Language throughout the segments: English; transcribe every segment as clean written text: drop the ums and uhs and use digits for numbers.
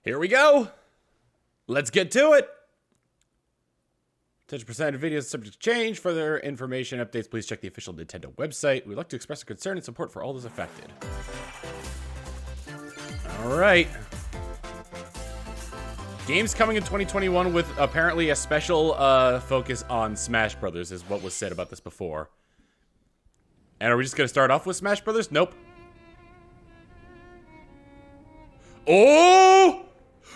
Here we go. Let's get to it. 10% of videos subject to change. Further information updates, please check the official Nintendo website. We'd like to express our concern and support for all those affected. All right. Games coming in 2021 with apparently a special focus on Smash Brothers is what was said about this before. And are we just going to start off with Smash Brothers? Nope. Oh!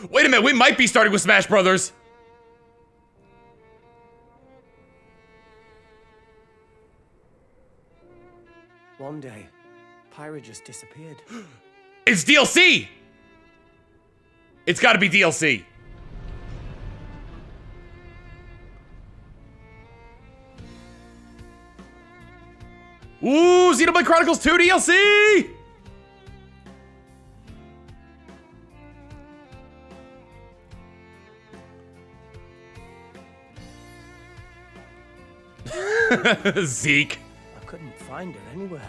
Wait a minute, we might be starting with Smash Brothers. One day, Pyra just disappeared. It's DLC! It's gotta be DLC. Ooh, Xenoblade Chronicles 2 DLC! Zeke. I couldn't find her anywhere.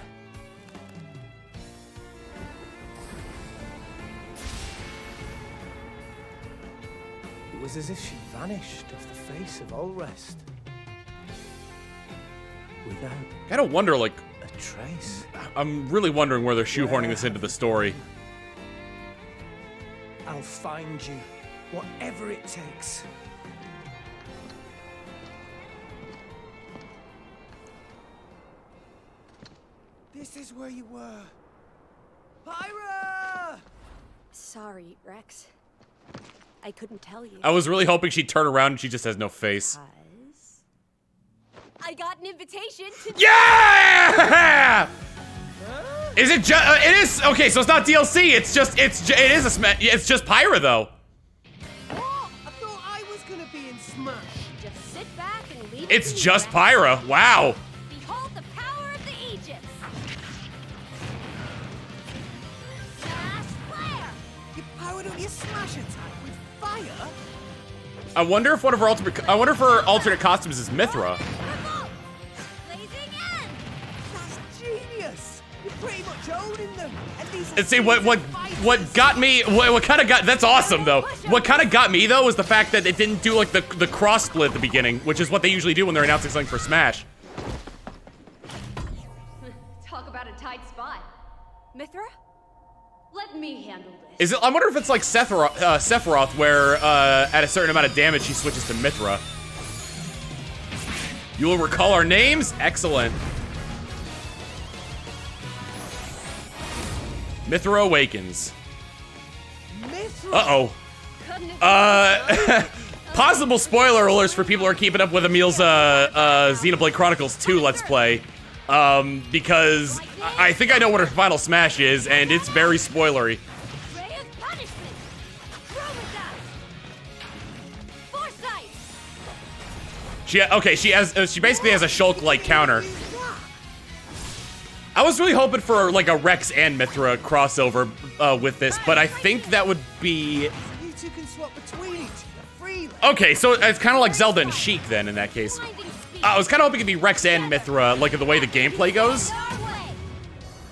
It was as if she vanished off the face of all rest. Without Gotta wonder, like, a trace. I'm really wondering where they're shoehorning this into the story. I'll find you, whatever it takes. This is where you were. Pyra! Sorry, Rex. I couldn't tell you. I was really hoping she'd turn around and she just has no face. Because I got an invitation to. Yeah! Is it just? It is okay. So it's not DLC. It's just. It is a Smash. It's just Pyra though. What? I thought I was gonna be in Smash. Just sit back and leave. It's it to just me, Rex. Pyra. Wow. Behold the power of the Aegis. Smash flare. You powered up your Smash attack with fire? I wonder if one of her alternate. I wonder if her alternate costumes is Mithra. Revolt. Blazing end. That's genius! You're pretty much owning them. And these are And see what got me. What kind of got? That's awesome though. What kind of got me though was the fact that it didn't do like the cross split at the beginning, which is what they usually do when they're announcing something for Smash. Talk about a tight spot. Mithra? Let me handle this. Is it? I wonder if it's like Sephiroth, where at a certain amount of damage she switches to Mithra. You will recall our names? Excellent. Mithra awakens. Mithra! Couldn't have Possible spoiler alerts for people who are keeping up with Emil's Xenoblade Chronicles 2 Let's Play. Because I think I know what her final smash is, and it's very spoilery. Ray of punishment. Chromatus. Foresight. She basically has a Shulk-like counter. I was really hoping for like a Rex and Mithra crossover with this, but I think that would be. You two can swap between each other freely. Okay, so it's kind of like Zelda and Sheik then in that case. Blinding speed. I was kind of hoping it'd be Rex and Mithra, like the way the gameplay goes.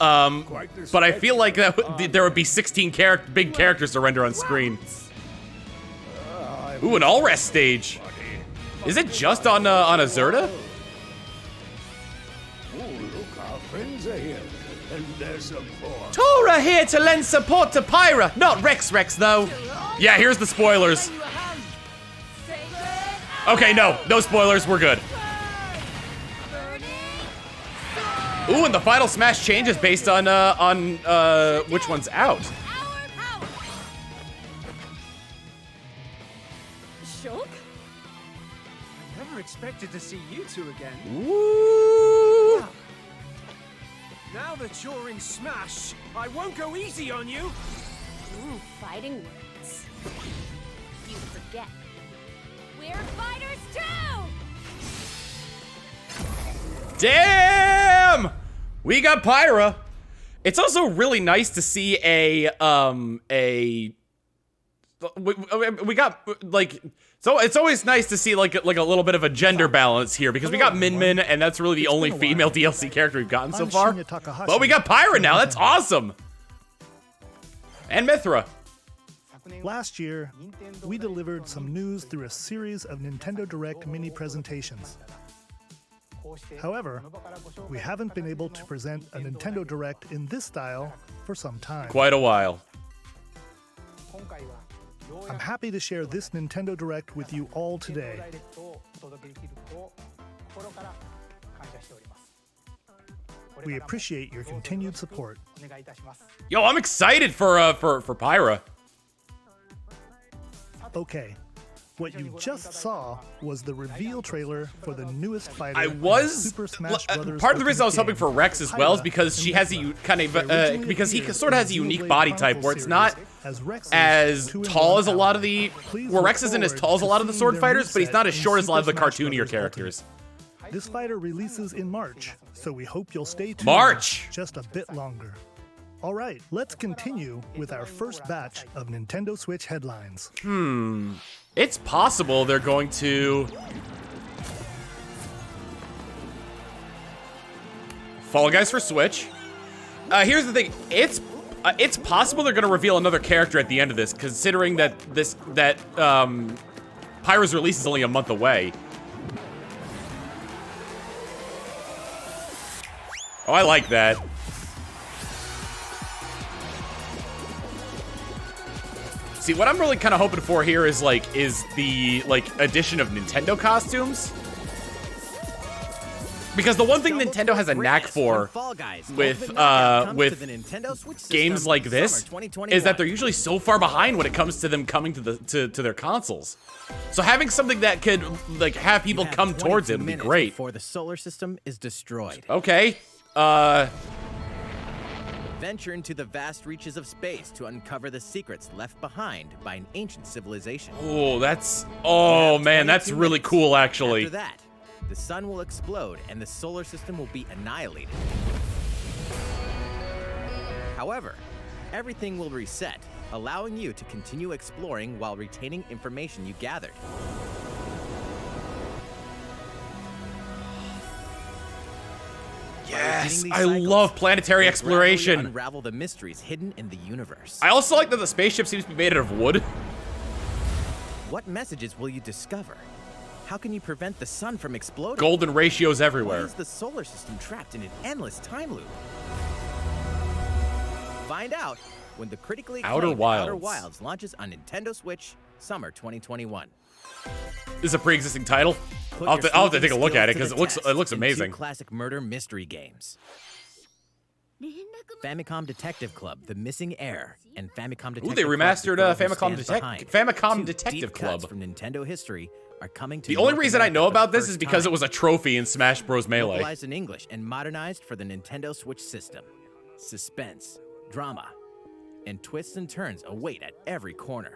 Our way. But I feel like there would be 16 big characters to render on screen. Ooh, an all-rest stage. Is it just on Azurta? Friends are here, and their support. Tora here to lend support to Pyra, not Rex though. Yeah, here's the spoilers. Okay, no spoilers, we're good. Ooh, and the final smash changes based on which one's out. Our power. Shulk? I never expected to see you two again. Ooh. Now that you're in Smash, I won't go easy on you. Ooh, fighting words. You forget. We're fighters too! Damn! We got Pyra. It's also really nice to see we got like so it's always nice to see like a little bit of a gender balance here because we got Min Min and that's really the only female DLC character we've gotten so far. But we got Pyra now. That's awesome. And Mithra. Last year, we delivered some news through a series of Nintendo Direct mini presentations. However, we haven't been able to present a Nintendo Direct in this style for some time. Quite a while. I'm happy to share this Nintendo Direct with you all today. We appreciate your continued support. Yo, I'm excited for Pyra. Okay, what you just saw was the reveal trailer for the newest fighter. I in was Super Smash Brothers part of the reason I was Ultimate hoping for game, Rex as well is Pyra, because she has a kind of originally because he appeared sort of in has a the unique Xenoblade body type Chronicles where it's series not as Rex's as 2-in-1 tall as a lot of ally. the Please where look Rex isn't as forward tall as a to lot of the seeing sword their fighters, but he's moveset not as in short as a lot of the Super Smash cartoonier Brothers characters. Ultimate. This fighter releases in March, so we hope you'll stay tuned March! just a bit longer. All right, let's continue with our first batch of Nintendo Switch headlines. It's possible they're going to Fall Guys for Switch. Here's the thing. It's possible they're going to reveal another character at the end of this, considering that Pyra's release is only a month away. Oh, I like that. See, what I'm really kind of hoping for here is the addition of Nintendo costumes. Because the one thing Nintendo has a knack for with games like this is that they're usually so far behind when it comes to them coming to their consoles. So having something that could have people come towards it would be great. Before the solar system is destroyed. Okay. Venture into the vast reaches of space to uncover the secrets left behind by an ancient civilization. Oh man, that's really cool actually. After that, the sun will explode and the solar system will be annihilated. However, everything will reset, allowing you to continue exploring while retaining information you gathered. Yes, I love planetary exploration. Unravel the mysteries hidden in the universe. I also like that the spaceship seems to be made out of wood. What messages will you discover? How can you prevent the sun from exploding? Golden ratios Why everywhere. is the solar system trapped in an endless time loop? Find out when the critically acclaimed Outer Wilds. Outer Wilds launches on Nintendo Switch summer 2021. This is a pre-existing title. Put I'll your have to sleuthing take a look at it skills because to the it looks test in 2 amazing. classic murder mystery games. Famicom Detective Club: The Missing Heir and Famicom Detective Ooh, they Club, remastered The Girl Who Famicom Stands Behind. Famicom 2 Detective deep Club. cuts from Nintendo history are coming to The only North reason I America know for the about this first is because time. it was a trophy in Smash Bros. Melee. Localized in English and modernized for the Nintendo Switch system. Suspense, drama, and twists and turns await at every corner.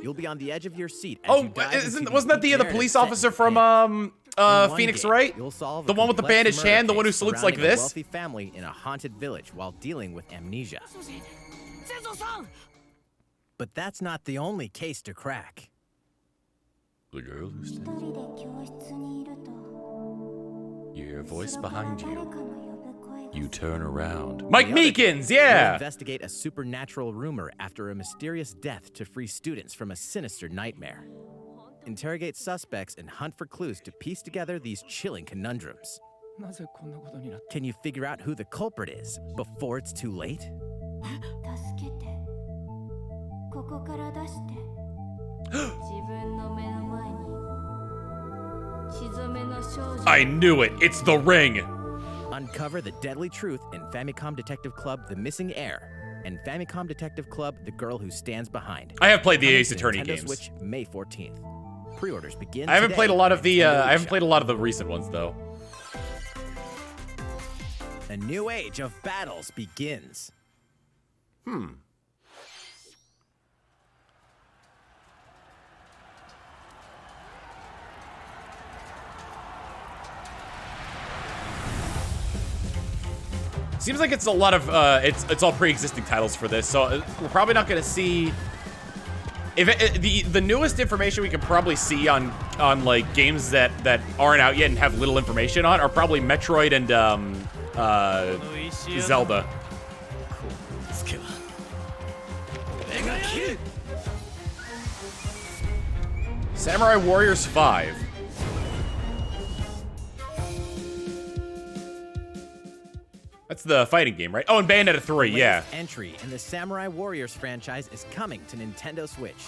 You'll be on the edge of your seat as Oh, you dive into wasn't that the narrative police set in officer from Japan. In one Phoenix, game, right? you'll solve The a one with the complex bandaged murder hand, the one who case looks like surrounding a this? wealthy family in a haunted village while dealing with amnesia. But that's not the only case to crack. The girl who stands. You hear a voice behind you. You turn around. Mike Meekins, You'll yeah! investigate a supernatural rumor after a mysterious death to free students from a sinister nightmare. Interrogate suspects and hunt for clues to piece together these chilling conundrums. Can you figure out who the culprit is before it's too late? I knew it. It's the ring. Uncover the deadly truth in Famicom Detective Club: The Missing Heir and Famicom Detective Club: The Girl Who Stands Behind. I have played the Coming Ace to Attorney Nintendo games. Switch May 14th. Pre-orders begin I haven't today played a lot at of the Nintendo I haven't eShop. played a lot of the recent ones though. A new age of battles begins. Seems like it's a lot of it's all pre-existing titles for this, so we're probably not gonna see. If the newest information we can probably see on like games that aren't out yet and have little information on are probably Metroid and Zelda. Samurai Warriors 5. That's the fighting game, right? Oh, and Bayonetta 3, yeah. Entry in the Samurai Warriors franchise is coming to Nintendo Switch.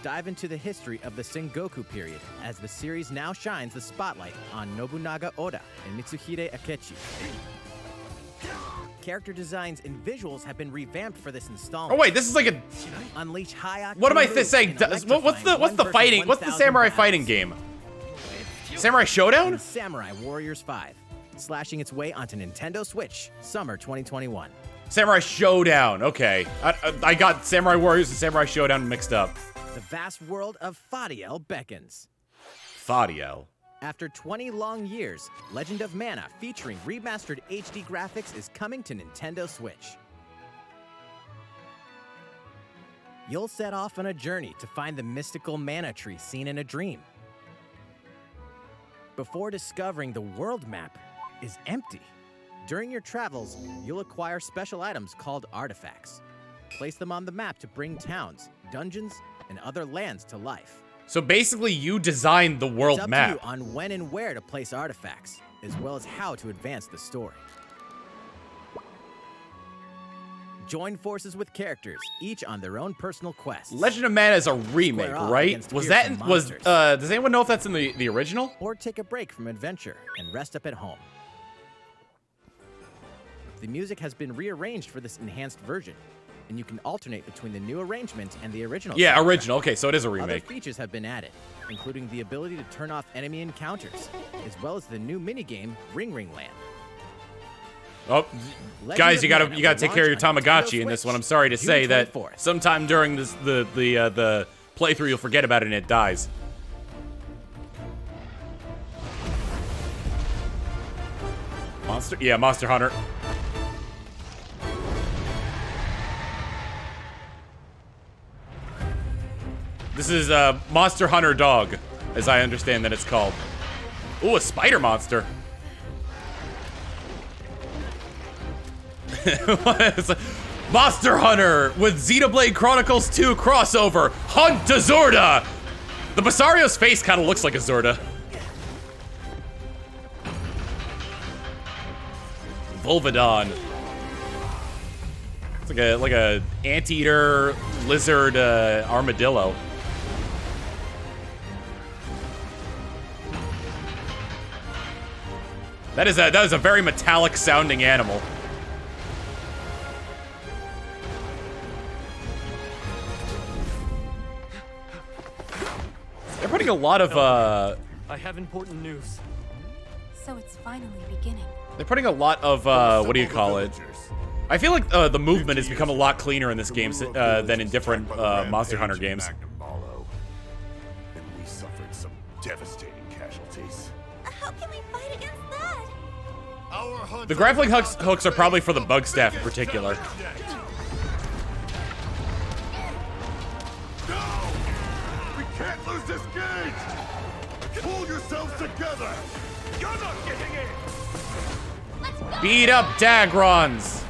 Dive into the history of the Sengoku period as the series now shines the spotlight on Nobunaga Oda and Mitsuhide Akechi. Character designs and visuals have been revamped for this installment. Oh wait, this is like a. Unleash high. What am I saying? What's the fighting? What's the samurai fighting game? Samurai Showdown? Samurai Warriors 5, slashing its way onto Nintendo Switch, summer 2021. Samurai Showdown. Okay, I got Samurai Warriors and Samurai Showdown mixed up. The vast world of Fadiel beckons. Fadiel. After 20 long years, Legend of Mana featuring remastered HD graphics is coming to Nintendo Switch. You'll set off on a journey to find the mystical mana tree seen in a dream. Before discovering the world map is empty. During your travels, you'll acquire special items called artifacts. Place them on the map to bring towns, dungeons, and other lands to life. So basically, you designed the world It's up map. to you on when and where to place artifacts, as well as how to advance the story. Join forces with characters, each on their own personal quests. Legend of Mana is a remake, Square off right? against Was that fearsome was monsters. does anyone know if that's in the original? Or take a break from adventure and rest up at home. The music has been rearranged for this enhanced version, and you can alternate between the new arrangement and the original. Yeah, soundtrack. original. Okay, so it is a Other remake. features have been added, including the ability to turn off enemy encounters, as well as the new minigame Ring Ring Land. Oh, Legend guys, of you gotta Mana take care of your will launch on Tamagotchi Nintendo in this Switch one. I'm sorry to June say that 24th. sometime during this the playthrough you'll forget about it and it dies. Monster Hunter. This is Monster Hunter Dog, as I understand that it's called. Ooh, a spider monster. Monster Hunter with Xenoblade Chronicles 2 crossover. Hunt a Zorda. The Basario's face kind of looks like a Zorda. Volvidon. It's like a anteater lizard armadillo. That is a very metallic sounding animal. They're putting a lot of I have important news. So it's finally beginning. they're putting a lot of what do you call it? I feel like the movement has become a lot cleaner in this game than in different Monster Hunter games. And we suffered some devastating casualties. How can we fight against that? The grappling hooks are probably for the bug staff in particular. No! We can't lose this gauge! Pull yourselves together! You're not getting it! Let's go! Beat up Dagrons.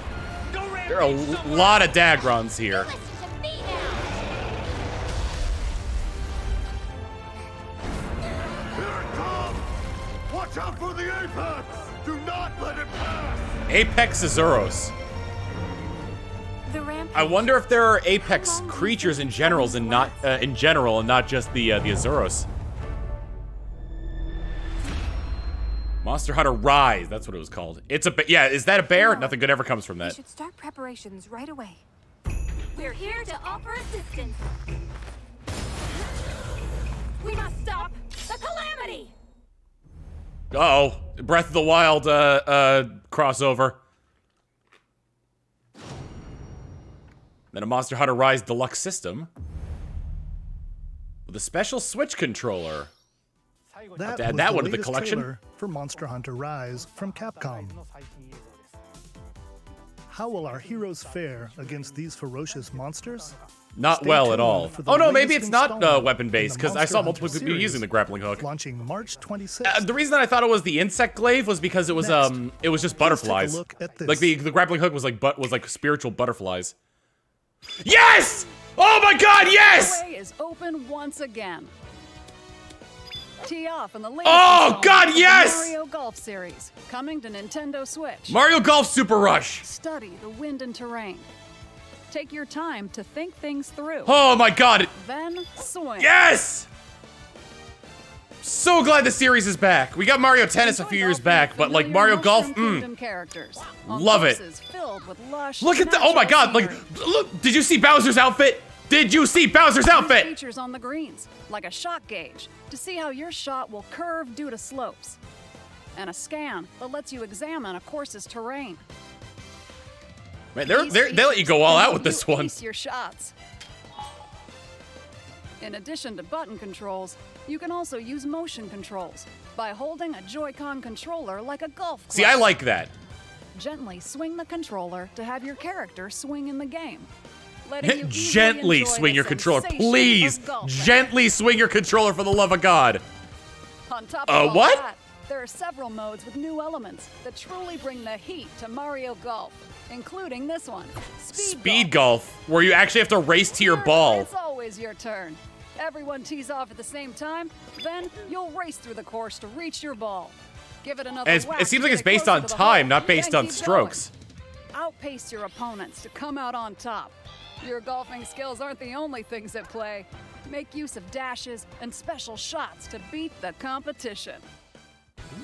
There are a lot of Dagrons here. Listen to me now! Here it comes! Watch out for the apex! Do not let it pass! Apex Azuros. The rampage. I wonder if there are Apex creatures in general and not just the Azuros. Monster Hunter Rise, that's what it was called. It's a yeah, is that a bear? No. Nothing good ever comes from We that. should start preparations right away. We're here to offer assistance. We must stop the calamity. Uh-oh, Breath of the Wild crossover. Then a Monster Hunter Rise Deluxe system with a special Switch controller. That add was that the one to the latest collection. trailer for Monster Hunter Rise from Capcom. How will our heroes fare against these ferocious monsters? Not Stay well at tuned all. for the Oh no, maybe latest it's not installment weapon-based, in the because I saw Monster multiple Hunter people using the series, grappling hook. Launching March 26th. The reason that I thought it was the insect glaive was because it was Next, it was just Please take a butterflies. look at this. Like the grappling hook was like spiritual butterflies. Yes! Oh my god, yes! The way is open once again. Tee off in the latest Oh installment god, of the yes! Mario Golf series, coming to Nintendo Switch. Mario Golf Super Rush. Study the wind and terrain. Take your time to think things through. Oh my god. Then swing. Yes! So glad the series is back. We got Mario Tennis a Enjoy few years golfing back, with but like familiar Mario Golf, Mushroom Kingdom characters on Love it. courses filled with lush, Look at the, oh my god, like, natural look, did you see Bowser's outfit? Did you see Bowser's scenery. outfit? Features on the greens, like a shot gauge, to see how your shot will curve due to slopes, and a scan that lets you examine a course's terrain. Man, These they let you go all features out with can this help you one. ace your shots. In addition to button controls, you can also use motion controls by holding a Joy-Con controller like a golf club. See, I like that. Gently swing the controller to have your character swing in the game. Letting you easily Gently enjoy swing the your controller. sensation Please, of golfing. gently swing your controller for the love of God. On top of all what? that, there are several modes with new elements that truly bring the heat to Mario Golf, including this one, Speed golf, where you actually have to race to your Here, ball. It's always your turn. Everyone tees off at the same time, then you'll race through the course to reach your ball. Give it another And whack it seems to like it's get based closer on to the time, hole, not based then on keep strokes. going. Outpace your opponents to come out on top. Your golfing skills aren't the only things at play. Make use of dashes and special shots to beat the competition.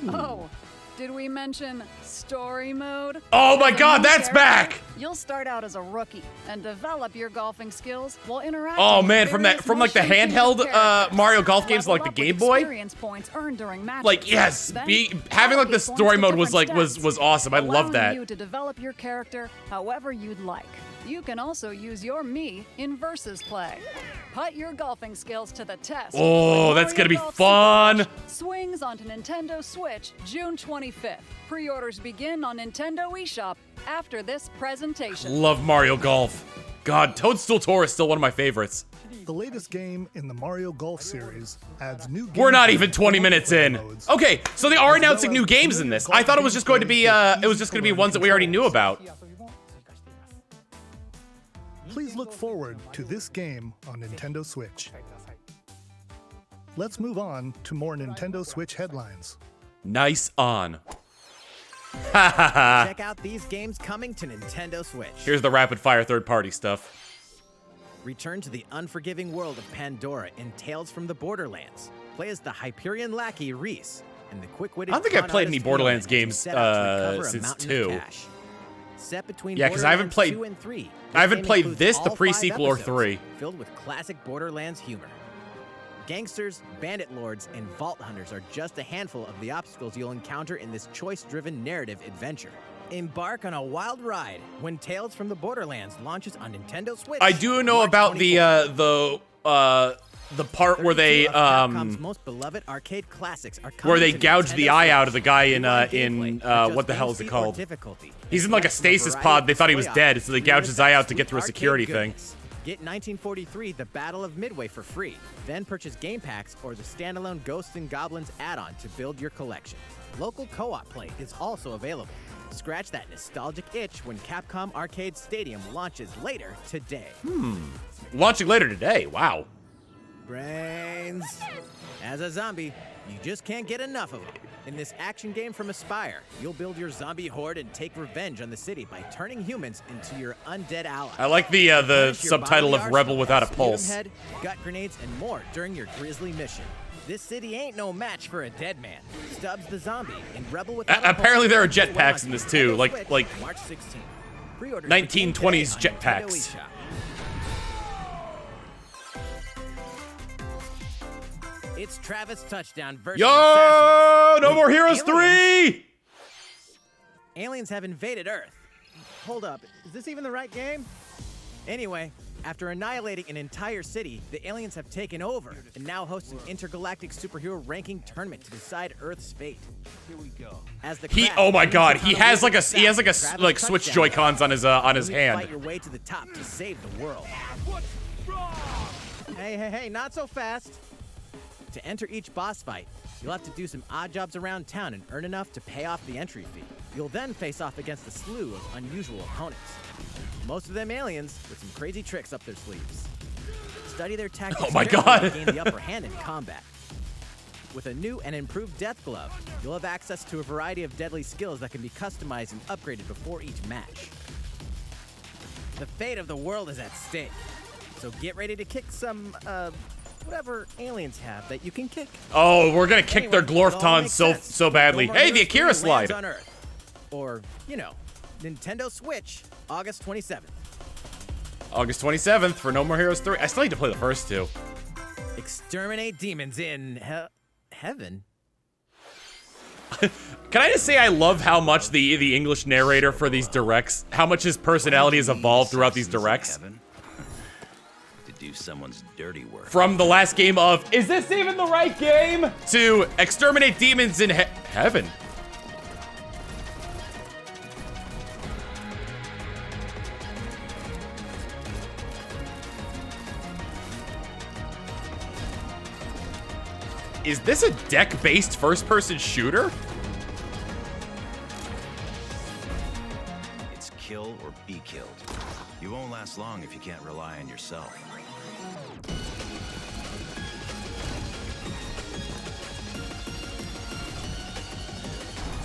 Oh, did we mention story mode? Oh my As a god, new that's character, back! You'll start out as a rookie and develop your golfing skills while interacting. Oh with man, from various like the motion handheld kingdom characters. Mario Golf games, Level like the up with Game Boy. Experience points earned during matches. Like yes, Then having like the allocate story points to mode was like different was stats, awesome. I love allowing that. you to develop your character however you'd like. You can also use your Mii in versus play. Put your golfing skills to the test. Oh, with that's Mario gonna be Golf fun. Super Rush swings onto Nintendo Switch June 25th. Pre-orders begin on Nintendo eShop after this presentation. Love Mario Golf. God, Toadstool Tour is still one of my favorites. The latest game in the Mario Golf series adds new games. We're not even 20 minutes in. modes. Okay, so they are announcing new games in this. I thought it was just going to be ones that we already knew about. Please look forward to this game on Nintendo Switch. Let's move on to more Nintendo Switch headlines. Nice on. Ha ha ha. Check out these games coming to Nintendo Switch. Here's the rapid fire third party stuff. Return to the unforgiving world of Pandora in Tales from the Borderlands. Play as the Hyperion lackey Reese and the quick-witted. I don't think I've con played any artist Borderlands Leon as you games, set out to recover a since mountain 2. of cash. Set between Yeah, 'cause I haven't Borderlands played- 2 and 3. I haven't This game played includes this, the all 5 pre-sequel, or episodes, 3. Filled with classic Borderlands humor. Gangsters, bandit lords, and vault hunters are just a handful of the obstacles you'll encounter in this choice-driven narrative adventure. Embark on a wild ride when Tales from the Borderlands launches on Nintendo Switch. I do know March about 24th. the part where 32 they of Capcom's most beloved arcade classics are where they coming to gouge the Nintendo eye Switch. out of the guy in Rewind in gameplay at just what the hell is it game speed or called? difficulty. He's in like a Select from a stasis variety pod. of They thought he was display dead, so they options. gouged his eye out to get through a Arcade security thing. goodness. Get 1943 The Battle of Midway for free. Then purchase game packs or the standalone Ghosts and Goblins add-on to build your collection. Local co-op play is also available. Scratch that nostalgic itch when Capcom Arcade Stadium launches later today. Launching later today. Wow. Brains. As a zombie, you just can't get enough of them. In this action game from Aspire, you'll build your zombie horde and take revenge on the city by turning humans into your undead allies. I like the Furnish your subtitle bodily of Rebel arsenal Without a with Pulse. sputum head, gut grenades, and more during your grisly mission. This city ain't no match for a dead man. Stubbs the zombie in Rebel Without a Pulse. Apparently there are Well, jetpacks on in this too, Nintendo like Switch, March 16th. Pre-orders 1920s begin today on Nintendo jetpacks. eShop. It's Travis Touchdown versus Yo, Assassins. No Wait, More Heroes aliens? 3. Aliens have invaded Earth. Hold up, is this even the right game? Anyway, after annihilating an entire city, the aliens have taken over and now host an intergalactic superhero ranking tournament to decide Earth's fate. Here we go. As the crash Oh my begins God, to he tunnel has like a south, he has like a Travis like Switch Touchdown Joy-Cons on his You hand. Fight your way to the top to save the world. Hey, not so fast. To enter each boss fight, you'll have to do some odd jobs around town and earn enough to pay off the entry fee. You'll then face off against a slew of unusual opponents. Most of them aliens with some crazy tricks up their sleeves. Study their tactics Oh my carefully God. to gain the upper hand in combat. With a new and improved Death Glove, you'll have access to a variety of deadly skills that can be customized and upgraded before each match. The fate of the world is at stake, so get ready to kick some, whatever aliens have that you can kick. Oh, we're gonna kick their Anyway, it all Glorftons makes so sense. badly. No More Hey, the Heroes 3 Akira lands slide. on Earth. Or, you know, Nintendo Switch, August 27th. August 27th for No More Heroes 3. I still need to play the first two. Exterminate demons in heaven. Can I just say I love how much the English narrator for these directs, how much his personality has evolved throughout these directs. To do someone's dirty work. From the last game of, is this even the right game? To exterminate demons in heaven. Is this a deck-based first-person shooter? It's kill or be killed. You won't last long if you can't rely on yourself.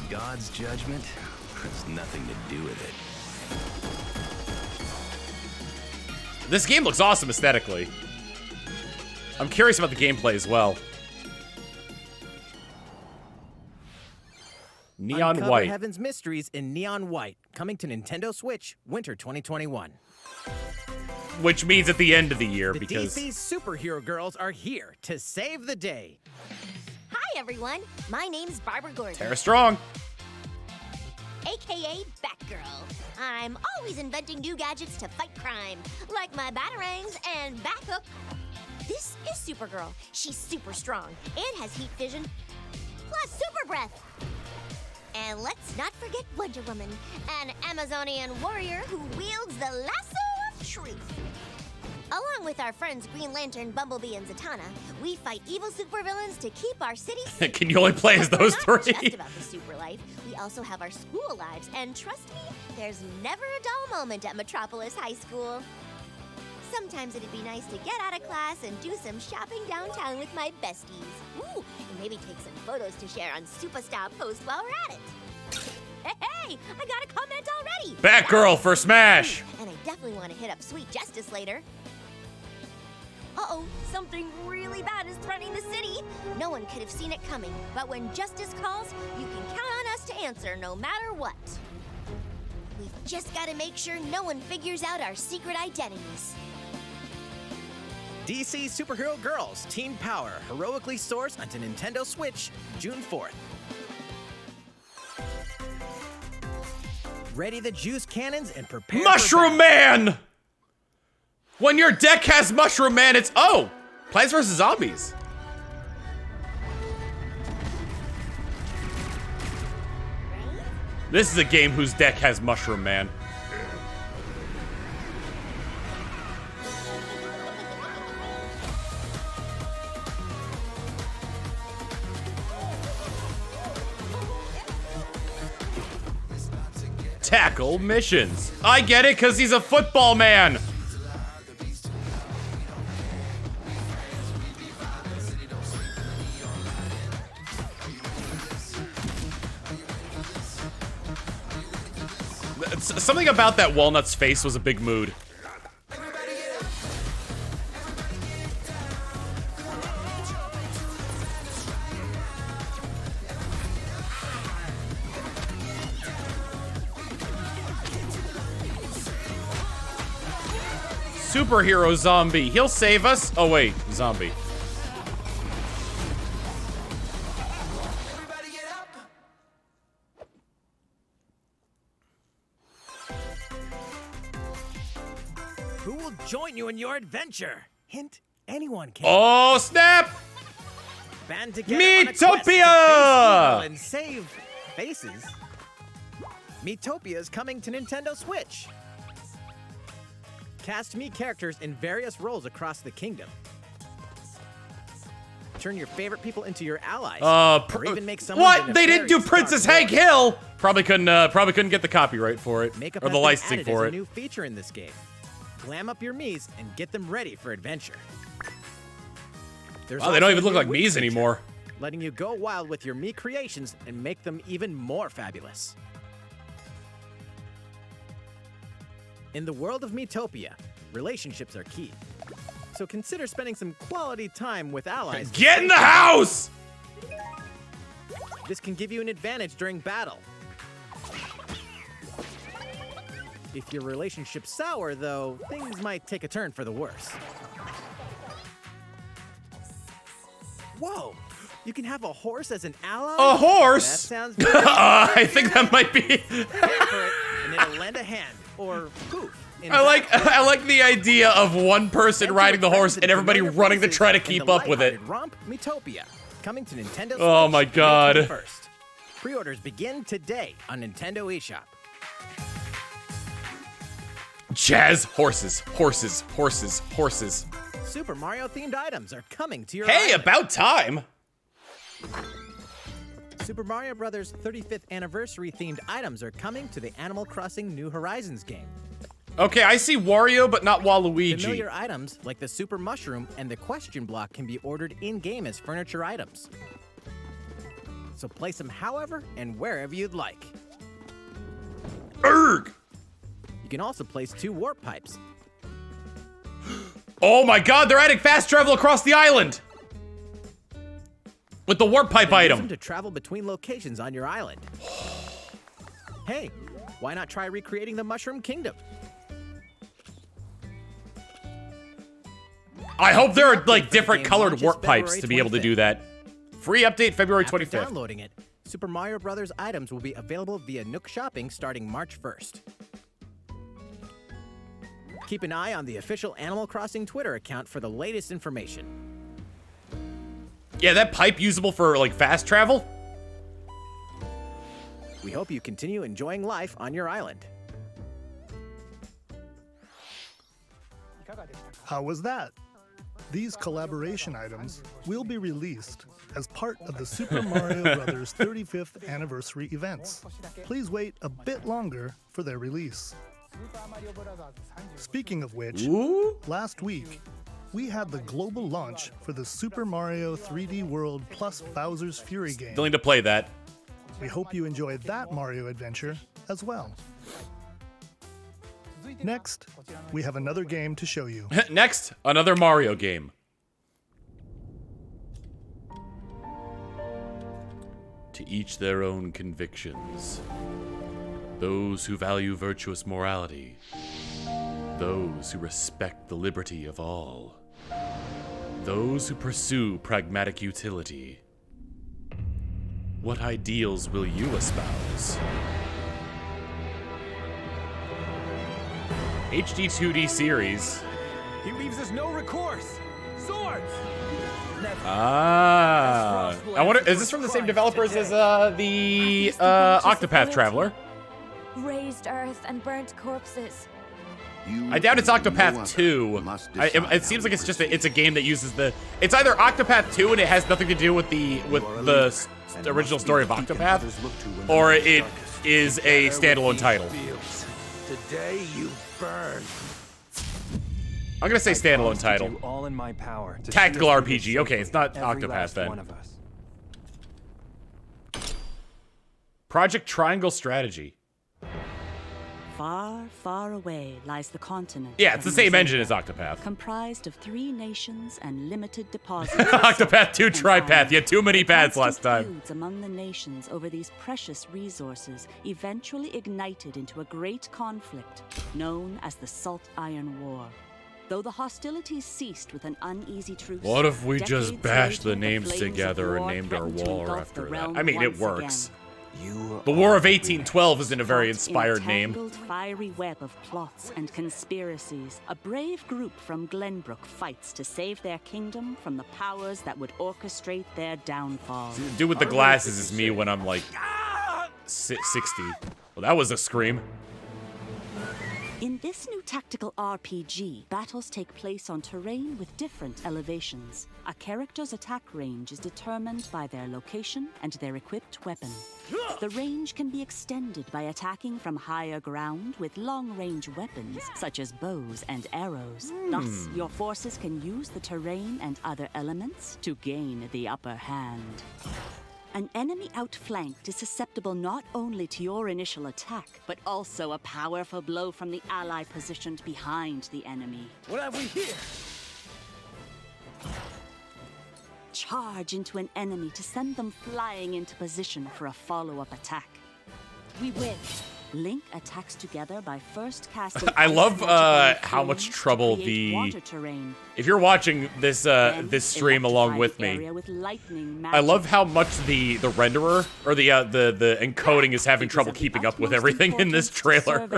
God's judgment has nothing to do with it. This game looks awesome aesthetically. I'm curious about the gameplay as well. Neon Uncover white. Heaven's Mysteries in Neon White, coming to Nintendo Switch, Winter 2021. Which means at the end of the year, The because DC's superhero girls are here to save the day. Hi, everyone. My name's Barbara Gordon, Tara Strong. a.k.a. Batgirl. I'm always inventing new gadgets to fight crime, like my batarangs and Bathook. This is Supergirl. She's super strong and has heat vision, plus super breath. And let's not forget Wonder Woman, an Amazonian warrior who wields the lasso of truth. Along with our friends Green Lantern, Bumblebee, and Zatanna, we fight evil supervillains to keep our city safe. Can you only play as But those we're not three? just about the super life. We also have our school lives, and trust me, there's never a dull moment at Metropolis High School. Sometimes it'd be nice to get out of class and do some shopping downtown with my besties. Ooh, and maybe take some photos to share on Superstar Post while we're at it. Hey, I got a comment already! Batgirl for Smash. And I definitely want to hit up Sweet Justice later. Uh-oh, something really bad is threatening the city. No one could have seen it coming, but when justice calls, you can count on us to answer no matter what. We've just got to make sure no one figures out our secret identities. DC Superhero Girls Teen Power, heroically sourced onto Nintendo Switch, June 4th. Ready the juice cannons and prepare Mushroom for Man! When your deck has Mushroom Man, it's... Oh! Plants vs. Zombies. This is a game whose deck has Mushroom Man. Tackle missions. I get it, because he's a football man. Something about that Walnut's face was a big mood. Superhero zombie. He'll save us. Oh, wait. Zombie. Who will join you in your adventure? Hint, anyone can. Oh, snap! Band together on a quest to Metopia! face evil and save faces. Metopia is coming to Nintendo Switch. Cast me characters in various roles across the kingdom. Turn your favorite people into your allies. Or even make someone What? They didn't do nefarious Princess dark Hank lord. Hill! Probably couldn't get the copyright for it Makeup or has the been licensing added for as it. a new feature in this game. Glam up your Miis and get them ready for adventure. There's Wow, they don't also even a look new like Wii Miis feature, anymore. letting you go wild with your Mii creations and make them even more fabulous. In the world of Miitopia, relationships are key. So consider spending some quality time with allies. Get in the house! This can give you an advantage during battle. If your relationship's sour, though, things might take a turn for the worse. Whoa! You can have a horse as an ally? A horse? That sounds I think that might be. Pay for it, and it'll lend a hand, or poof. I like the idea of one person riding the horse and everybody running to try to keep up with it. Romp Miitopia, coming to Nintendo Switch Oh my God. May 21st. Pre-orders begin today on Nintendo eShop. Jazz horses, horses, horses, horses. Super Mario themed items are coming to your Hey, island. about time. Super Mario Bros. 35th anniversary themed items are coming to the Animal Crossing New Horizons game. Okay, I see Wario, but not Waluigi. Familiar items like the Super Mushroom and the Question Block can be ordered in-game as furniture items. So place them however and wherever you'd like. Erg! You can also place 2 warp pipes. Oh my God, they're adding fast travel across the island! With the warp pipe Use item. them to travel between locations on your island. Hey, why not try recreating the Mushroom Kingdom? I hope there are like different game colored launches warp pipes February to be able to 25th. do that. Free update February After 25th. downloading it, Super Mario Bros. Items will be available via Nook Shopping starting March 1st. Keep an eye on the official Animal Crossing Twitter account for the latest information. Yeah, that pipe usable for like fast travel? We hope you continue enjoying life on your island. How was that? These collaboration items will be released as part of the Super Mario Bros. 35th anniversary events. Please wait a bit longer for their release. Speaking of which, last week, we had the global launch for the Super Mario 3D World plus Bowser's Fury game. Still need to play that. We hope you enjoyed that Mario adventure as well. Next, we have another game to show you. Next, another Mario game. To each their own convictions. Those who value virtuous morality. Those who respect the liberty of all. Those who pursue pragmatic utility. What ideals will you espouse? HD 2D series. He leaves us no recourse. Swords! Ah. I wonder, is this from the same developers as the Octopath Traveler? Raised earth and burnt corpses. I doubt it's Octopath 2. It seems like it's just it's a game that uses the. It's either Octopath 2 and it has nothing to do with the original story of Octopath, or it is a standalone title. Today you burn. I'm gonna say standalone title. All in my power. Tactical RPG. Okay, it's not Octopath then. One of us. Project Triangle Strategy. Far, far away lies the continent. Yeah, it's the same engine as Octopath. Comprised of 3 nations and limited deposits. Octopath 2 Tripath. You had too many paths last time. Feuds among the nations over these precious resources eventually ignited into a great conflict known as the Salt Iron War. Though the hostilities ceased with an uneasy truce. What if we just decades bashed the later, names flames of together and war named our threatened to war engulf after the that? realm I mean, it once works. again. The War of 1812 is in a very Caught inspired in a name. tangled, fiery web of plots and conspiracies, a brave group from Glenbrook fights to save their kingdom from the powers that would orchestrate their downfall. Dude with the glasses is me when I'm like 60. Well, that was a scream. In this new tactical RPG, battles take place on terrain with different elevations. A character's attack range is determined by their location and their equipped weapon. The range can be extended by attacking from higher ground with long-range weapons, such as bows and arrows. Thus, your forces can use the terrain and other elements to gain the upper hand. An enemy outflanked is susceptible not only to your initial attack, but also a powerful blow from the ally positioned behind the enemy. What have we here? Charge into an enemy to send them flying into position for a follow-up attack. We win. Link attacks together by first casting. I love how much trouble if you're watching this this stream along with me. I love how much the renderer or the encoding is having trouble keeping up with everything in this trailer.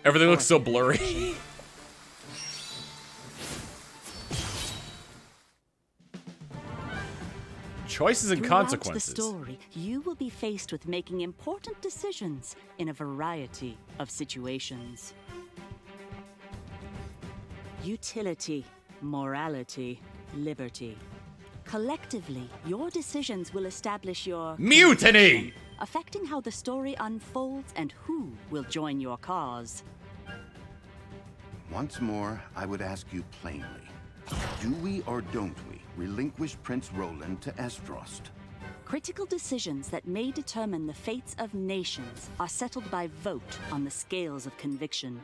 Everything looks so blurry. Choices and consequences. Throughout the story, you will be faced with making important decisions in a variety of situations. Utility, morality, liberty. Collectively, your decisions will establish your mutiny, affecting how the story unfolds and who will join your cause. Once more, I would ask you plainly, do we or don't we relinquish Prince Roland to Estrost? Critical decisions that may determine the fates of nations are settled by vote on the scales of conviction.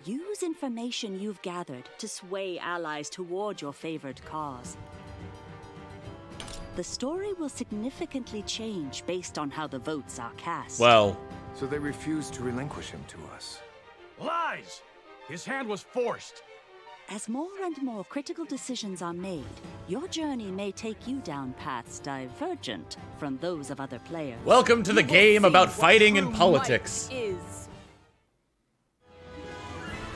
Use information you've gathered to sway allies toward your favored cause. The story will significantly change based on how the votes are cast. Well, so they refused to relinquish him to us. Lies! His hand was forced. As more and more critical decisions are made, your journey may take you down paths divergent from those of other players. Welcome to the game about fighting and politics.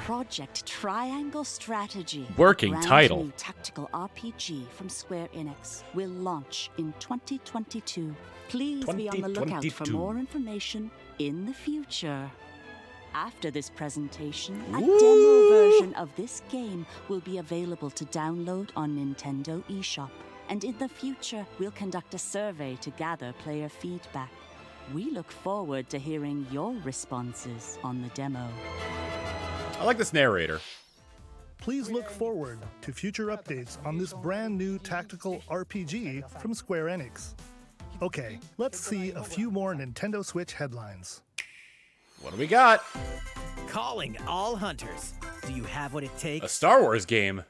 Project Triangle Strategy, working title. New tactical RPG from Square Enix, will launch in 2022. Please be on the lookout for more information in the future. After this presentation, a demo version of this game will be available to download on Nintendo eShop. And in the future, we'll conduct a survey to gather player feedback. We look forward to hearing your responses on the demo. I like this narrator. Please look forward to future updates on this brand new tactical RPG from Square Enix. Okay, let's see a few more Nintendo Switch headlines. What do we got? Calling all hunters. Do you have what it takes? A Star Wars game.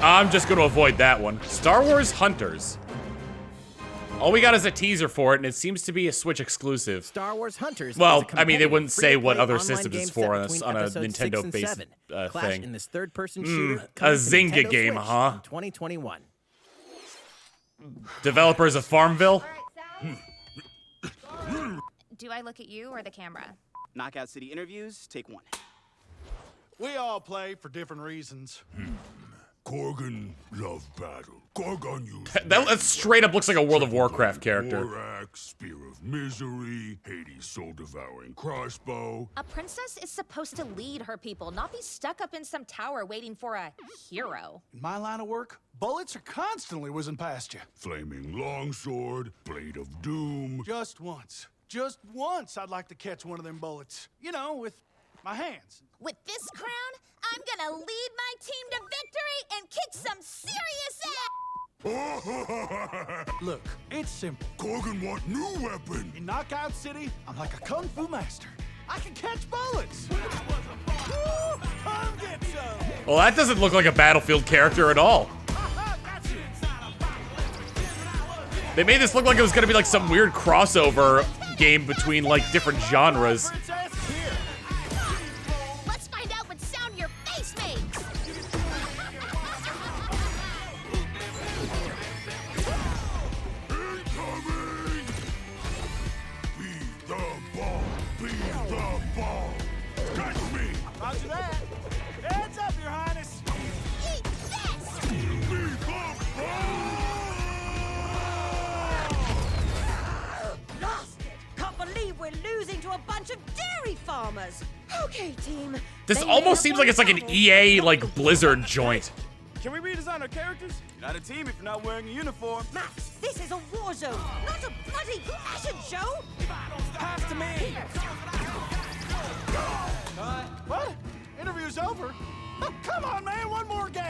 I'm just going to avoid that one. Star Wars Hunters. All we got is a teaser for it, and it seems to be a Switch exclusive. Star Wars Hunters. Well, I mean, they wouldn't say what other systems it's for on a Nintendo-based thing. In this third-person shooter. A Zynga game, huh? 2021. Developers of Farmville. Do I look at you or the camera? Knockout City interviews, take one. We all play for different reasons. Korgan love battle. Korgan use that straight up looks like a World of Warcraft character. War axe, spear of misery, Hades soul-devouring crossbow. A princess is supposed to lead her people, not be stuck up in some tower waiting for a hero. In my line of work, bullets are constantly whizzing past you. Flaming longsword, blade of doom. Just once I'd like to catch one of them bullets. You know, with my hands. With this crown, I'm gonna lead my team to victory and kick some serious ass! Look, it's simple. Korgan want new weapon. In Knockout City, I'm like a kung fu master. I can catch bullets. Come get some. Well, that doesn't look like a Battlefield character at all. They made this look like it was gonna be like some weird crossover game between like different genres. Let's find out what sound your face makes. Incoming! Be the bomb! Be This almost seems like it's like an EA, like, Blizzard joint. Can we redesign our characters? You're not a team if you're not wearing a uniform. Max, this is a war zone, not a bloody fashion show! Pass to me! What? Interview's over? Oh, come on, man, one more game!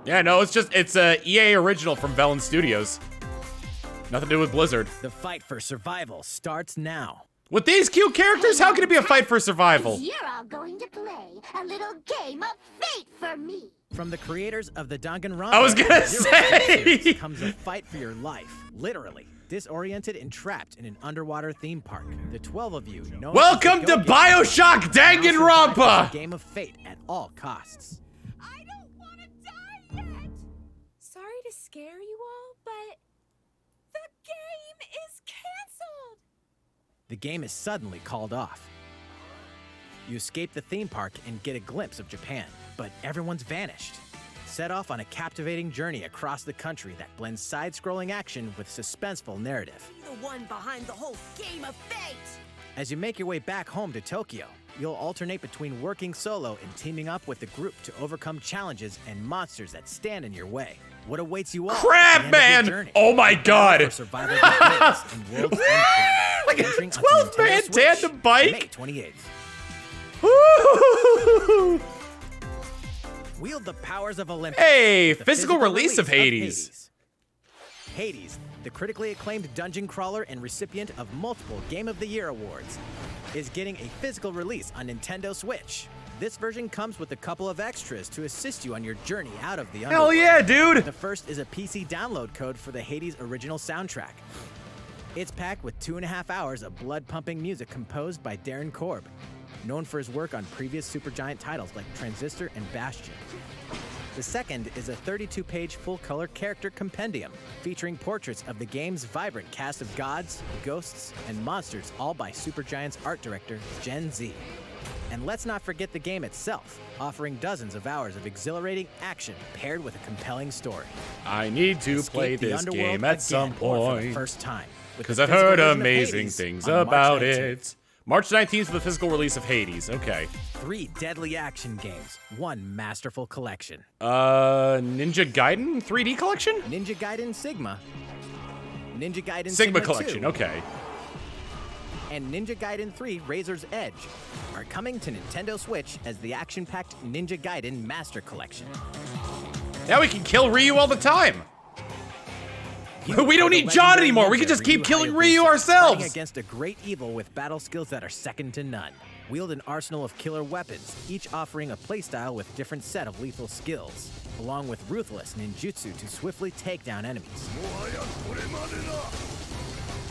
Yeah, no, it's a EA original from Velen Studios. Nothing to do with Blizzard. The fight for survival starts now. With these cute characters, how can it be a fight for survival? You're all going to play a little game of fate for me. From the creators of the Danganronpa, I was gonna say comes a fight for your life, literally. Disoriented and trapped in an underwater theme park, the 12 of you know. Welcome to BioShock Danganronpa! A game of fate at all costs. I don't want to die yet. Sorry to scare you all, but the game is canceled. The game is suddenly called off. You escape the theme park and get a glimpse of Japan, but everyone's vanished. Set off on a captivating journey across the country that blends side-scrolling action with suspenseful narrative. The one behind the whole game of fate! As you make your way back home to Tokyo, you'll alternate between working solo and teaming up with the group to overcome challenges and monsters that stand in your way. What awaits you all? Crab Man! Oh my god! Survival begins in World's End. Like a 12-man tandem bike? May 28th. Woo! Wield the powers of Olympus. Hey, physical release of Hades. Hades, the critically acclaimed dungeon crawler and recipient of multiple Game of the Year awards, is getting a physical release on Nintendo Switch. This version comes with a couple of extras to assist you on your journey out of the underworld. Hell yeah, dude! The first is a PC download code for the Hades original soundtrack. It's packed with 2.5 hours of blood-pumping music composed by Darren Korb, known for his work on previous Supergiant titles like Transistor and Bastion. The second is a 32-page full-color character compendium featuring portraits of the game's vibrant cast of gods, ghosts, and monsters, all by Supergiant's art director, Gen Z. And let's not forget the game itself, offering dozens of hours of exhilarating action paired with a compelling story. I need to Escape play the this underworld game at again some or for the point. first time, with Because the I've physical heard version of amazing Hades things on March about 19th. it. March 19th for the physical release of Hades. Okay. 3 deadly action games, 1 masterful collection. Ninja Gaiden 3D collection? Ninja Gaiden Sigma. Ninja Gaiden Sigma 2, collection, okay. and Ninja Gaiden 3 Razor's Edge are coming to Nintendo Switch as the action-packed Ninja Gaiden Master Collection. Now we can kill Ryu all the time. We don't need John anymore. We can just keep killing Ryu ourselves. Fighting against a great evil with battle skills that are second to none. Wield an arsenal of killer weapons, each offering a playstyle with different set of lethal skills, along with ruthless ninjutsu to swiftly take down enemies.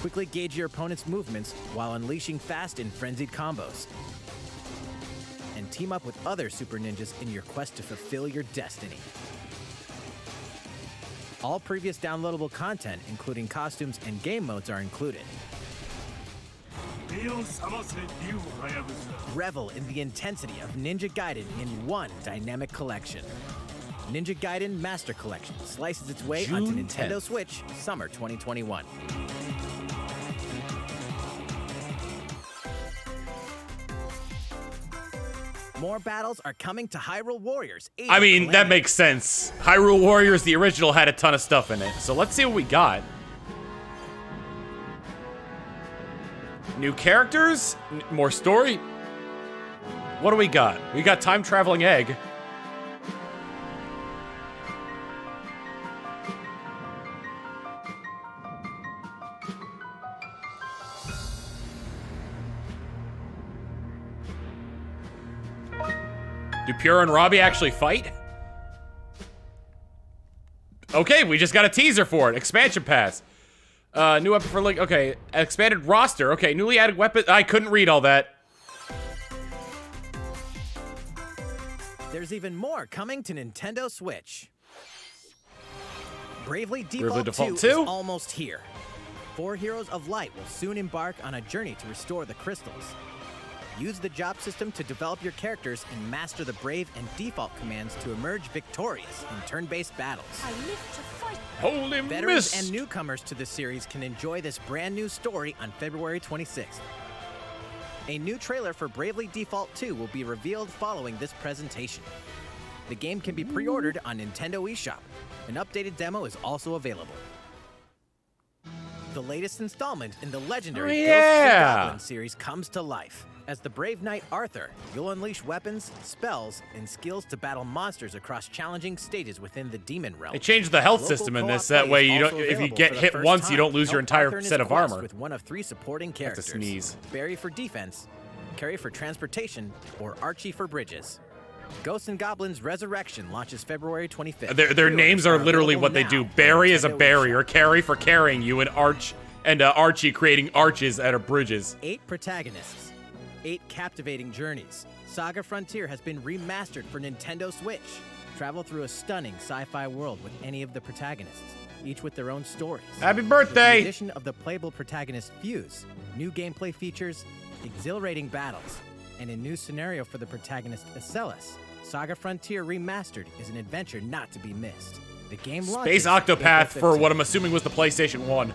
Quickly gauge your opponent's movements while unleashing fast and frenzied combos. And team up with other super ninjas in your quest to fulfill your destiny. All previous downloadable content, including costumes and game modes, are included. Revel in the intensity of Ninja Gaiden in one dynamic collection. Ninja Gaiden Master Collection slices its way onto June Nintendo 10th. Switch, summer 2021. More battles are coming to Hyrule Warriors. Age I of mean, that Calamity. makes sense. Hyrule Warriors, the original, had a ton of stuff in it. So let's see what we got. New characters? More story? What do we got? We got time traveling egg. Do Pure and Robbie actually fight? Okay, we just got a teaser for it. Expansion pass. New weapon for Link. Okay, expanded roster. Okay, newly added weapon. I couldn't read all that. There's even more coming to Nintendo Switch. Bravely Default, 2 is 2? almost here. 4 Heroes of Light will soon embark on a journey to restore the crystals. Use the job system to develop your characters and master the brave and default commands to emerge victorious in turn-based battles. I live to fight. Holy Veterans mist! and newcomers to the series can enjoy this brand new story on February 26th. A new trailer for Bravely Default 2 will be revealed following this presentation. The game can be pre-ordered on Nintendo eShop. An updated demo is also available. The latest installment in the legendary Ghosts and Goblins series comes to life. As the brave knight Arthur, you'll unleash weapons, spells, and skills to battle monsters across challenging stages within the demon realm. They changed the health system in this. That way, you don't. If you get hit once, you don't lose your entire set of armor. With one of 3 supporting characters: That's a sneeze. Barry for defense, Carrie for transportation, or Archie for bridges. Ghosts and Goblins Resurrection launches February 25th. Their names are literally what they do. Barry is a barrier, Carrie for carrying you, and Archie creating arches that are bridges. 8 protagonists, 8 captivating journeys. Saga Frontier has been remastered for Nintendo Switch. Travel through a stunning sci-fi world with any of the protagonists, each with their own stories. Happy birthday! With the addition of the playable protagonist Fuse, new gameplay features, exhilarating battles, and a new scenario for the protagonist Acellus, Saga Frontier Remastered is an adventure not to be missed. The game launches Space Octopath April for 15th. what I'm assuming was the PlayStation 1.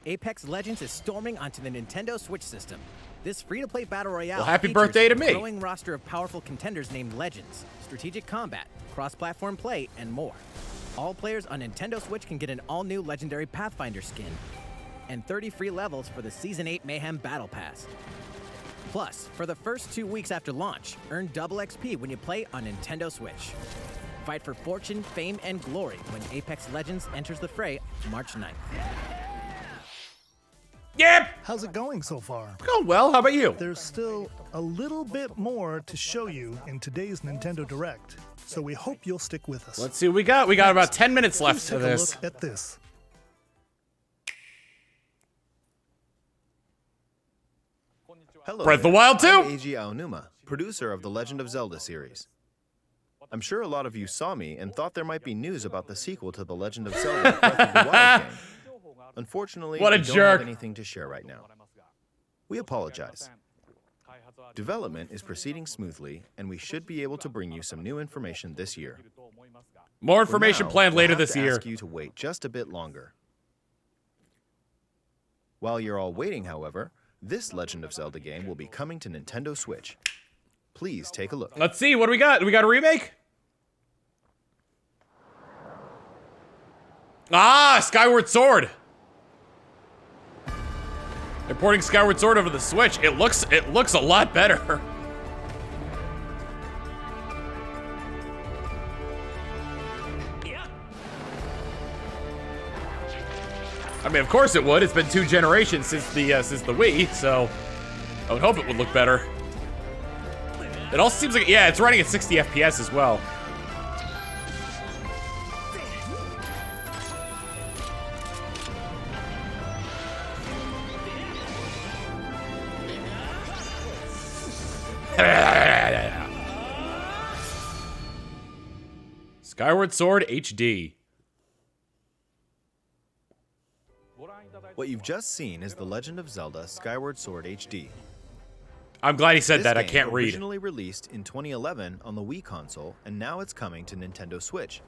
Apex Legends is storming onto the Nintendo Switch system. This free-to-play battle royale Well, happy features birthday to a me. growing roster of powerful contenders named Legends, strategic combat, cross-platform play, and more. All players on Nintendo Switch can get an all-new Legendary Pathfinder skin, and 30 free levels for the Season 8 Mayhem Battle Pass. Plus, for the first 2 weeks after launch, earn double XP when you play on Nintendo Switch. Fight for fortune, fame, and glory when Apex Legends enters the fray March 9th. Yep! How's it going so far? Going well, how about you? There's still a little bit more to show you in today's Nintendo Direct, so we hope you'll stick with us. Let's see what we got. We got about 10 minutes left Please of take a this. look at this. Hello Breath of the there. Wild 2. I'm Eiji Aonuma, producer of the Legend of Zelda series. I'm sure a lot of you saw me and thought there might be news about the sequel to the Legend of Zelda Breath of the Wild game. Unfortunately, What a we don't jerk. have anything to share right now. We apologize. Development is proceeding smoothly, and we should be able to bring you some new information this year. More information For now, planned we'll later have this to year. ask you to wait just a bit longer. While you're all waiting, however, this Legend of Zelda game will be coming to Nintendo Switch. Please take a look. Let's see, what do we got? Do we got a remake? Ah, Skyward Sword. They're porting Skyward Sword over the Switch. It looks a lot better. I mean, of course it would. It's been 2 generations since the Wii, so I would hope it would look better. It also seems like, yeah, it's running at 60 FPS as well. Skyward Sword HD. What you've just seen is The Legend of Zelda Skyward Sword HD. I'm glad he said This that. I game can't read. Originally released in 2011 on the Wii console, and now it's coming to Nintendo Switch.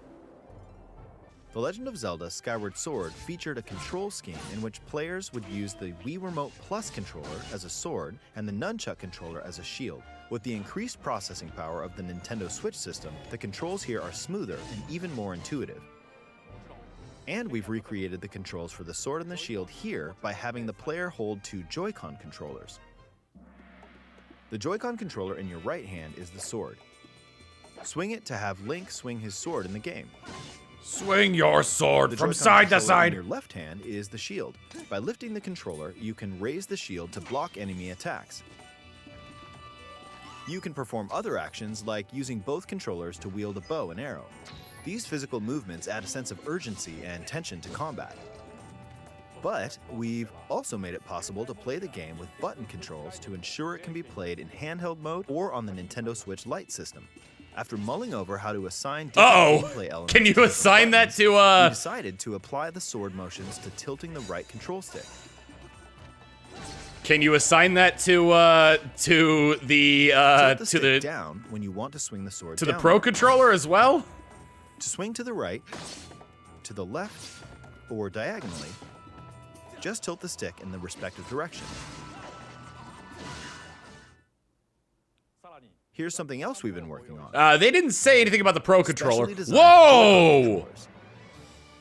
The Legend of Zelda Skyward Sword featured a control scheme in which players would use the Wii Remote Plus controller as a sword and the Nunchuck controller as a shield. With the increased processing power of the Nintendo Switch system, the controls here are smoother and even more intuitive. And we've recreated the controls for the sword and the shield here by having the player hold 2 Joy-Con controllers. The Joy-Con controller in your right hand is the sword. Swing it to have Link swing his sword in the game. Swing your sword The from Joy-Con side to controller side. in your left hand is the shield. By lifting the controller, you can raise the shield to block enemy attacks. You can perform other actions like using both controllers to wield a bow and arrow. These physical movements add a sense of urgency and tension to combat. But we've also made it possible to play the game with button controls to ensure it can be played in handheld mode or on the Nintendo Switch Lite system. After mulling over how to assign different gameplay elements, Can you to the assign that buttons, to, we decided to apply the sword motions to tilting the right control stick. Can you assign that to the Tilt the to stick the down when you want to swing the sword to the downward. Pro Controller as well? To swing to the right, to the left, or diagonally, just tilt the stick in the respective direction. Here's something else we've been working on. They didn't say anything about the Pro Controller. Specially designed Whoa! Joy-Con controllers.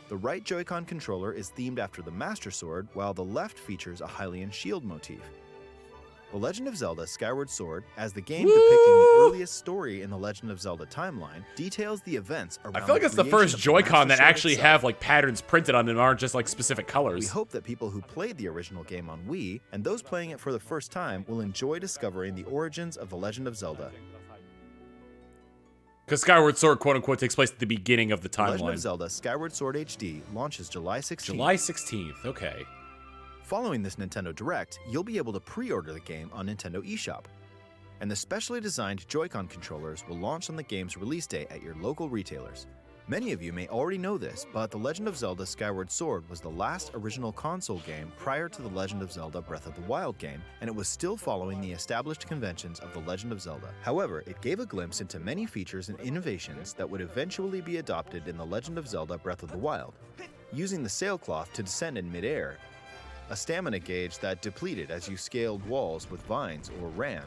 The right Joy-Con controller is themed after the Master Sword, while the left features a Hylian shield motif. The Legend of Zelda Skyward Sword, as the game depicting the earliest story in the Legend of Zelda timeline, details the events around I feel like it's the creation first of Joy-Con that Master Sword actually itself. have like patterns printed on them, aren't just like specific colors. We hope that people who played the original game on Wii, and those playing it for the first time, will enjoy discovering the origins of The Legend of Zelda. Because Skyward Sword, quote unquote, takes place at the beginning of the The Legend timeline. of Zelda Skyward Sword HD launches July 16th. July 16th, okay. Following this Nintendo Direct, you'll be able to pre-order the game on Nintendo eShop. And the specially designed Joy-Con controllers will launch on the game's release day at your local retailers. Many of you may already know this, but The Legend of Zelda Skyward Sword was the last original console game prior to The Legend of Zelda Breath of the Wild game, and it was still following the established conventions of The Legend of Zelda. However, it gave a glimpse into many features and innovations that would eventually be adopted in The Legend of Zelda Breath of the Wild. Using the sailcloth to descend in midair, a stamina gauge that depleted as you scaled walls with vines or ran,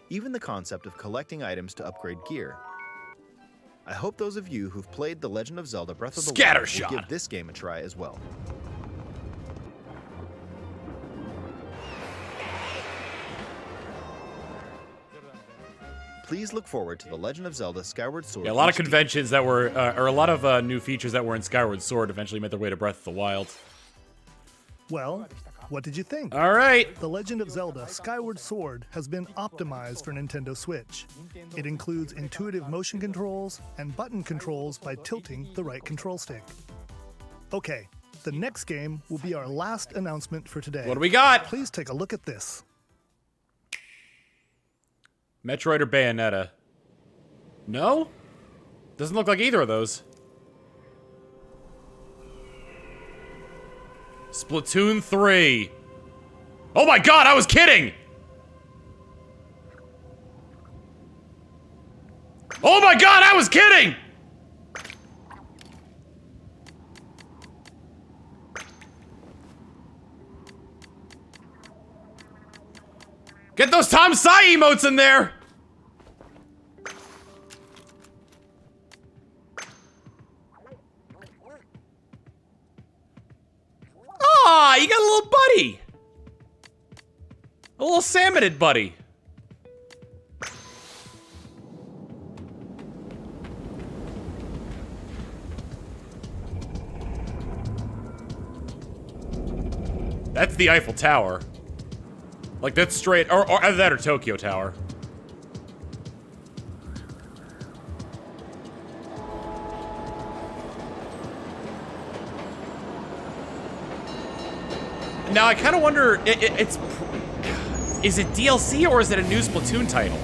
even the concept of collecting items to upgrade gear. I hope those of you who've played The Legend of Zelda Breath of the Wild will give this game a try as well. Please look forward to The Legend of Zelda Skyward Sword. Yeah, a lot of HD. conventions that were, or a lot of new features that were in Skyward Sword eventually made their way to Breath of the Wild. Well, what did you think? All right. The Legend of Zelda Skyward Sword has been optimized for Nintendo Switch. It includes intuitive motion controls and button controls by tilting the right control stick. Okay, the next game will be our last announcement for today. What do we got? Please take a look at this. Metroid or Bayonetta? No? Doesn't look like either of those. Splatoon 3. Oh my god, I was kidding! Oh my god, I was kidding! Get those Tom Sai emotes in there! Aw, you got a little buddy! A little salmonid buddy. That's the Eiffel Tower. Like, that's straight, or either that or Tokyo Tower. Now, I kind of wonder, is it DLC or is it a new Splatoon title?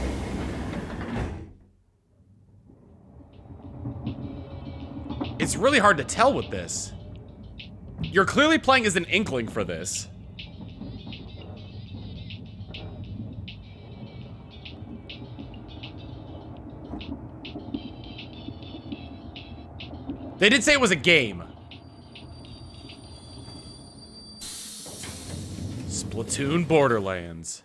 It's really hard to tell with this. You're clearly playing as an Inkling for this. They did say it was a game. Splatoon Borderlands.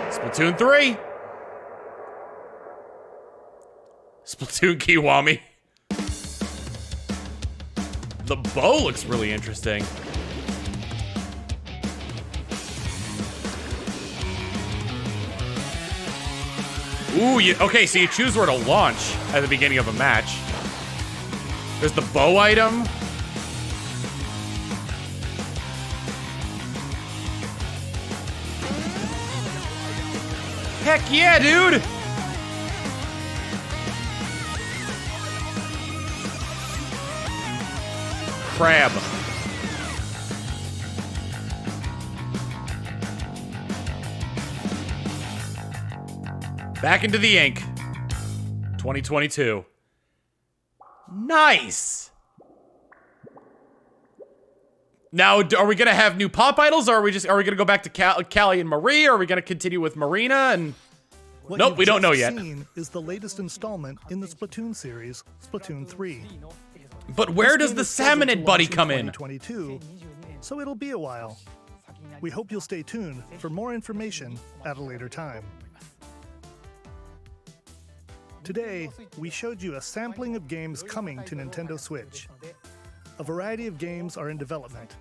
Splatoon 3. Splatoon Kiwami. The bow looks really interesting. Ooh, okay, so you choose where to launch at the beginning of a match. There's the bow item. Heck yeah, dude! Crab. Back into the ink. 2022. Nice. Now, are we gonna have new pop idols, or are we gonna go back to Callie and Marie, or are we gonna continue with Marina and? What Nope, we don't know yet. Seen is the latest installment in the Splatoon series, Splatoon 3. But where does the Salmonid buddy come in? 2022, so it'll be a while. We hope you'll stay tuned for more information at a later time. Today, we showed you a sampling of games coming to Nintendo Switch. A variety of games are in development.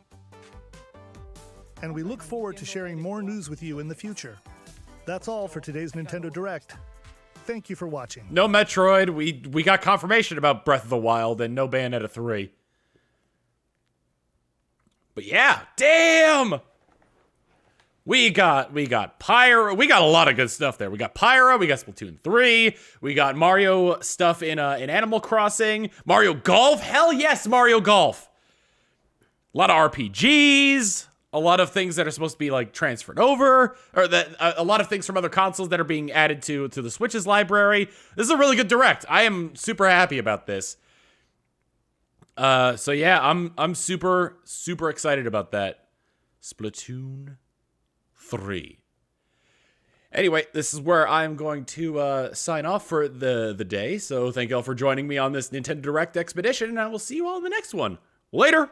And we look forward to sharing more news with you in the future. That's all for today's Nintendo Direct. Thank you for watching. No Metroid. We got confirmation about Breath of the Wild and no Bayonetta 3. But yeah, damn! We got Pyra. We got a lot of good stuff there. We got Pyra. We got Splatoon 3. We got Mario stuff in Animal Crossing. Mario Golf. Hell yes, Mario Golf. A lot of RPGs. A lot of things that are supposed to be like transferred over, or that a lot of things from other consoles that are being added to the Switch's library. This is a really good Direct. I am super happy about this. So yeah, I'm super excited about that. Splatoon 3. Anyway, this is where I'm going to sign off for the day. So thank you all for joining me on this Nintendo Direct expedition, and I will see you all in the next one. Later.